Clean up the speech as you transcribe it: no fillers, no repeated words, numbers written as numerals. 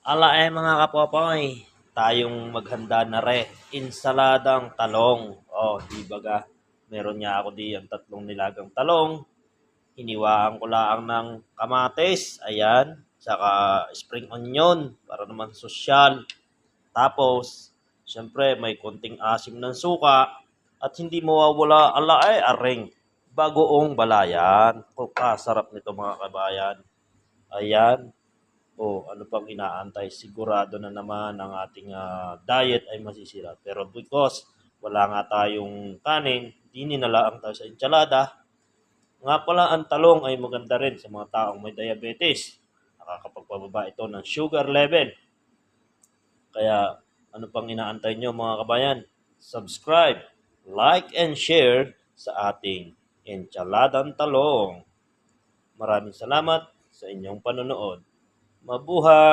Mga kapopoy, tayong maghanda na insaladang talong. Di baga, meron niya ako diyan tatlong nilagang talong. Hiniwaan ko lang ng kamatis, ayan, saka spring onion para naman sosyal. Tapos, syempre may konting asim ng suka at hindi mawawala areng bagoong balayan. Kasarap nito mga kabayan. Ayan. Ano pang inaantay? Sigurado na naman ang ating diet ay masisira. Pero because wala nga tayong kanin, dininalaan tayo sa ensalada. Nga pala, ang talong ay maganda rin sa mga taong may diabetes. Nakakapagpababa ito ng sugar level. Kaya ano pang inaantay nyo mga kabayan? Subscribe, like, and share sa ating ensaladang talong. Maraming salamat sa inyong panonood. Mabuhay!